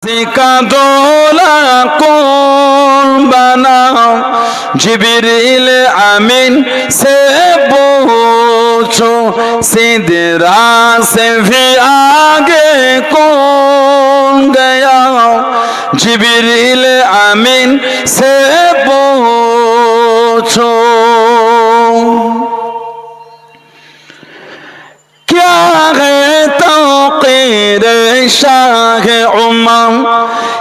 का दोला कौन बनाओ जिब्रील आमीन से पूछो सिदरा से भी आगे कौन गया जिब्रील आमीन से पूछो क्या है तौक़ीर शाह उमम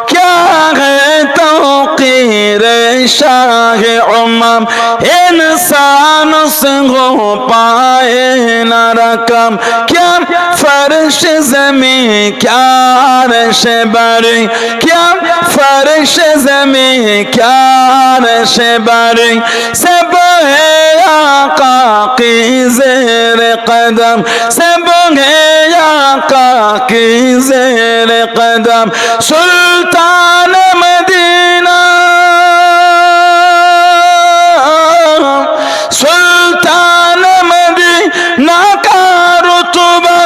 क्या है तौक़ीर शाह उमम इंसान से हो पाए न रकम क्या फर्श ज़मीं क्या अर्श बरी क्या फर्श ज़मीं क्या अर्श बरी सब है आका की ज़ेर कदम सब है आका की ज़ेर कदम सुल्तान मदीना सुल्तान मदीना का रुतबा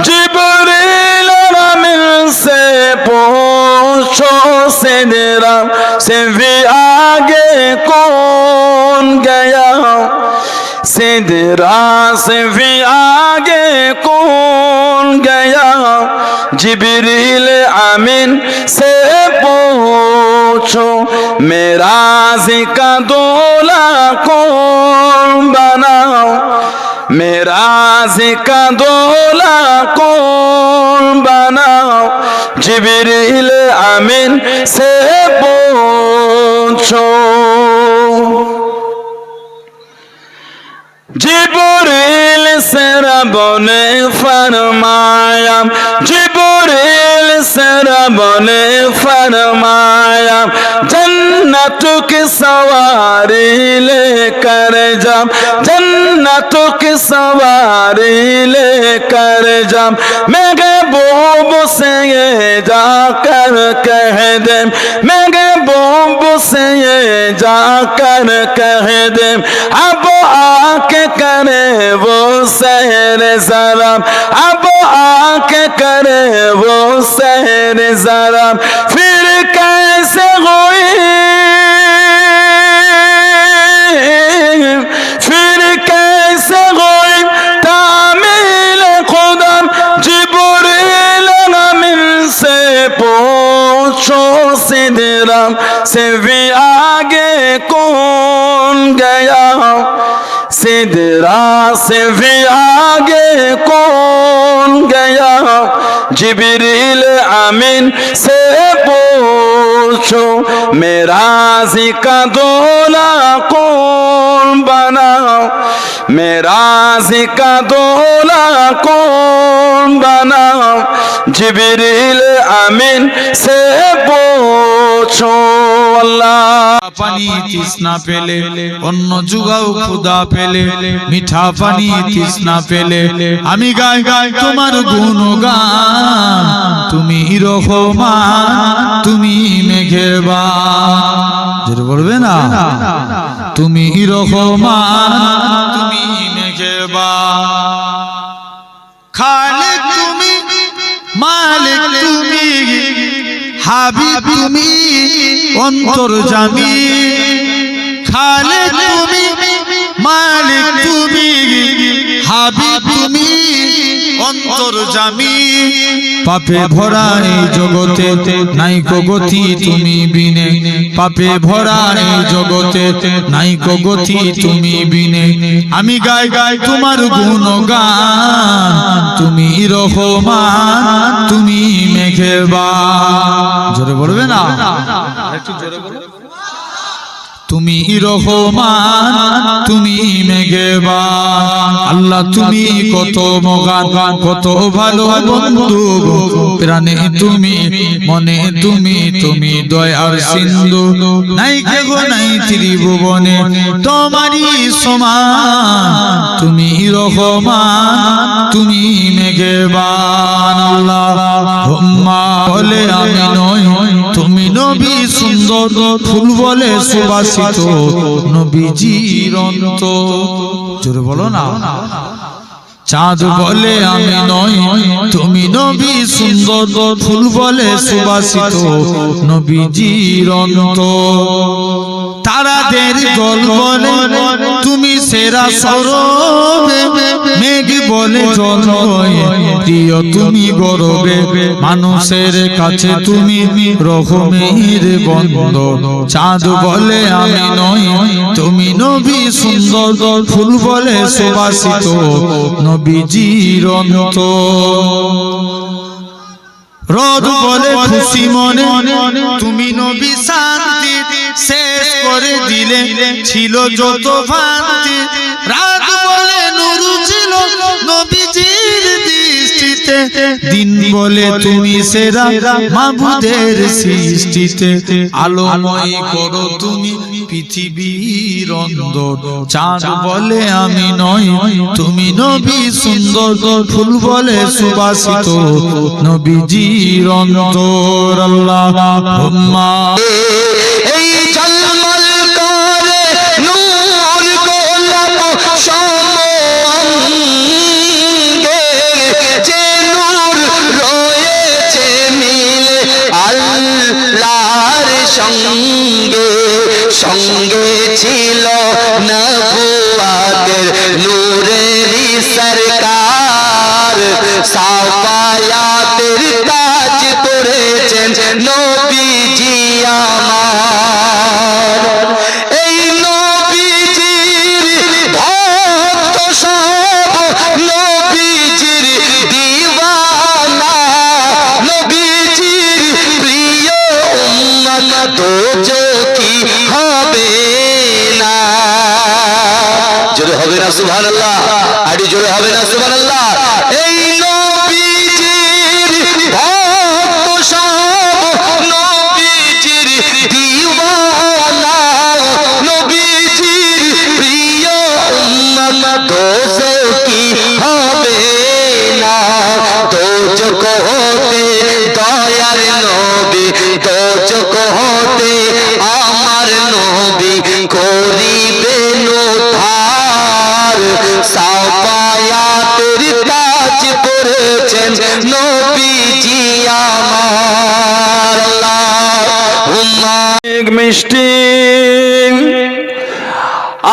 जिब्रील आमीन से पूछो सिदरा से भी आगे कौन गया सिदरा से भी आगे कौन गया जिब्रील आमीन से पूछो मेराज का दोला कौन बनाओ मेराज का दोला कौन बनाओ जिब्रील आमीन से पूछो जिब्रील से रब ने फरमाया जिब्रील से रब ने फरमाया जन्नत की सवारी लेकर जा जन्नत की सवारी लेकर जा महबूब से ये जाकर कह दे महबूब से ये जाकर कह दे अब आके करे वो सहर ज़रा अब आके करे वो सहर ज़रा फिर कैसे हुई फिर कैसे हुई तामील खुदा जिब्रील आमीन से पूछो सिदरा से भी आगे कौन गया सिदरा से भी आगे कौन गया जिब्रील आमीन से पूछो मेराज का दोला कौन बनाओ मेराज का दोला कौन बनाओ जिब्रील आमीन से पूछो अल्लाह पानी तृष्णा पेले অন্য যুগাও ক্ষুধা পেলে মিঠা পানি তৃষ্ণা পেলে আমি গাই গাই তোমার গুণগান তুমি রহমান তুমি মেহেরবান জোরে বলবে না তুমি রহমান তুমি মেহেরবান খালিক তুমি মালিক তুমি হাবিব তুমি অন্তর্যামী খালিক তুমি মালিক তুমি হাবিব তুমি অন্তর্যামী পাপে ভরা এই জগতে নাই কো গতি তুমি বিনে পাপে ভরা এই জগতে নাই কো গতি তুমি বিনে আমি গাই গাই তোমার গুণগান তুমি রহমান তুমি মেহেরবান জোরে বলবে না একটু জোরে বলো তুমি রহমান তুমি মেহেরবান আল্লাহ তুমি কত মহান কত ভালো বন্ধু প্রাণে তুমি মনে তুমি তুমি দয়ার সিন্ধু নাই কে গো নাই ত্রিভুবনে তোমারই সমান তুমি রহমান তুমি মেহেরবান আল্লাহুম্মা বলে আমি নই তুমি নবী সুন্দর ফুল বলে সুবাসিত নবীজির অন্তর জোরে বলো না চাঁদ বলে আমি নই তুমি নবী সুন্দর ফুল বলে সুবাসিত নবীজির অন্তর তারাদের দল বলে তুমি সেরা সরবে মেঘ বলে জল প্রিয় তুমি গরবে মানুষের কাছে তুমি রহমের বন্ধ চাঁদ বলে আমি নই তুমি নবী সুন্দর ফুল বলে সুবাসিত নবীজির অন্তর রোদ বলে খুশি মনে তুমি নবী শান্তি শেষ করে দিলে ছিল যত ভ্রান্তি রাত বলে নূর ছিল নবীজির দৃষ্টিতে দিন বলে তুমি সেরা মাবুদের সৃষ্টিতে আলোময় করো তুমি পৃথিবীর অন্তর চাঁদ বলে আমি নই তুমি নবী সুন্দর ফুল বলে সুবাসিত নবীজির অন্তর আল্লাহুম্মা এই ঝলমল করে নূর গোলাপ সঙ্গে যে নূর রয়েছে মিলে আল্লাহর সঙ্গে সঙ্গে ছিল নবুয়াতের নূরেরই সরকার সাফায়াতের তাজ পড়েছেন নবীজি আমার এই নবীজির ভক্ত সব নবীজির দিওয়ানা নবীজির প্রিয় উম্মত দোজখী হবে না জোরে হবে না সুবহানাল্লাহ আরে জোরে হবে না সুবহানাল্লাহ এই নবীজির ভক্ত সব নবীজির দিওয়ানা নবীজির প্রিয় উম্মত দোজখী হবে না দোজখ হতে দয়ার নবী দোজখ হতে আমার নবী করিবেন উদ্ধার সাফায়াতের তাজ পড়েছেন নবীজি আমার আল্লাহুম্মা মিষ্টি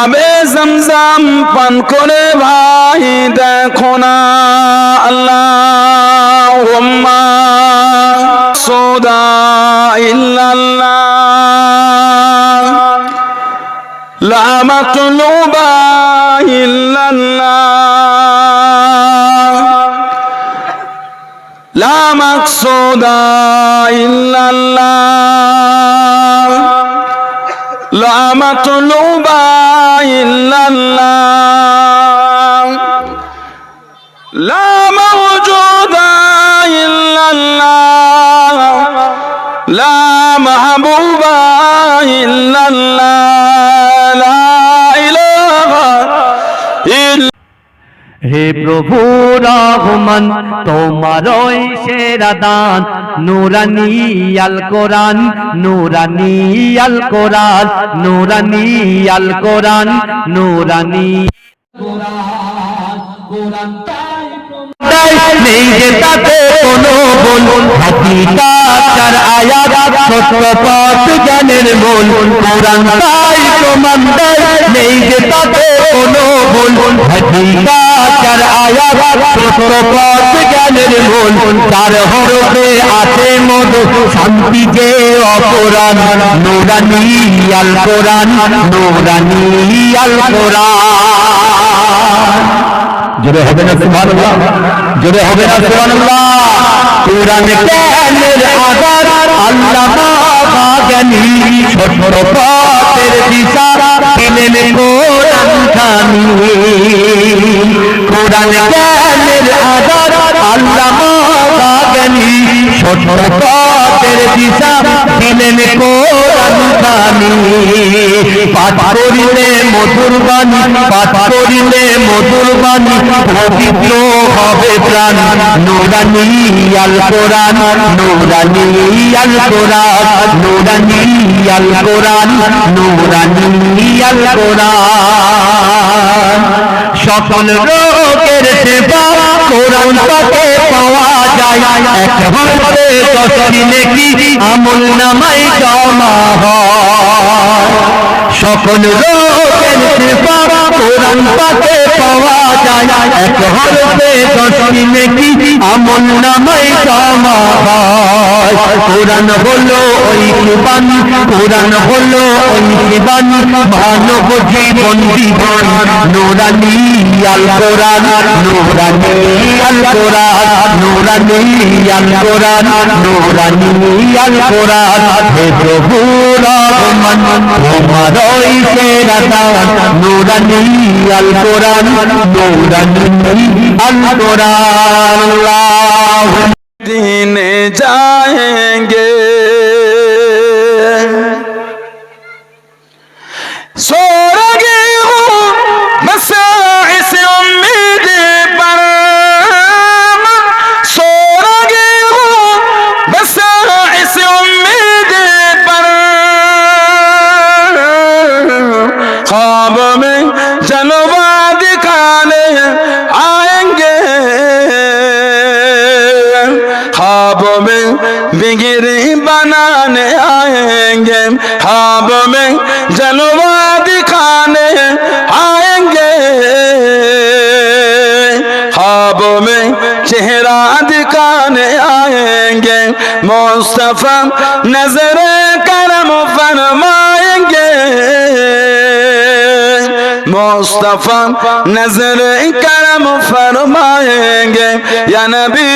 আবে জমজম পান করে ভাই দেখো না আল্লাহুম্মা সোদা ইল্লাল্লাহ লা মাতলুবা ইল্লাল্লাহ লা মাকসুদা ইল্লাল্লাহ লা মাতলুবা ইল্লাল্লাহ লা মাওজুদা ইল্লাল্লাহ লা মাহবুবা ইল্লাল্লাহ লা ইলাহা ইল্লাল্লাহ হে প্রভু রহমান তোমারই সেরা দান নুরানি আল কোরআন নুরানি আল কোরআন নুরানি আল কোরআন নুরানি নেই যে তাতে কোনো বল হাকিকাত চার আয়াত সত্য পথ জ্ঞানের মূল কোরআন তাই প্রমাণ দেয় নেই যে তাতে কোনো বল হাকিকাত চার আয়াত সত্য পথ জ্ঞানের মূল চার হরফে আছে মধু শান্তি যে অপরাণ নুরানি আল কোরআন নুরানি আল কোরআন জোরে হবে না সুবহানাল্লাহ জোরে হবে না সুবহানাল্লাহ কোরআন জ্ঞানের আধার আল্লামা জ্ঞানী ছোট পথের দিশা দিলেন কোরআন খানি কোরআন জ্ঞানের আধার আল্লামা জ্ঞানী ছোট পথের দিশা দিলেন কোরআন লুকানি পাঠ করিলে মধুর বাণী পাঠ করিলে মধুর বাণী পবিত্র হবে প্রাণ নূরানি আল কোরআন নূরানি আল কোরআন নূরানি আল কোরআন নূরানি আল কোরআন সকল রোগের সেবা কোরআন পাকে পাওয়া যায় এক হরফে 10টি নেকি আমলনামায় জমা হয় সকল রোগের সেবা কোরআন পাকে পাওয়া যায় এক হরফে 10টি নেকি আমলনামায় জমা হয় কোরআন হলো ওই জীবন কোরআন হলো ওই জীবন মানব জীবন বিধান নূরানি আল কোরআন নূরানি আল কোরআন নূরানি আল কোরআন নূরানি আল কোরআন হে প্রভু রহমান তোমারই সেরা দান নূরানি আল কোরআন নূরানি আল কোরআন আল্লাহ दिन जाएंगे सो रही हूँ बस इस उम्मीद पर सो रही हूँ बस इस उम्मीद पर ख्वाब में जलवा दिखाने आएंगे ख्वाब में बिगड़ी बनाने आएंगे ख्वाब में जलवा दिखाने आएंगे ख्वाब में चेहरा दिखाने आएंगे मुस्तफा नजर करम फरमाएंगे मुस्तफा नजर करम फरमाएंगे या नबी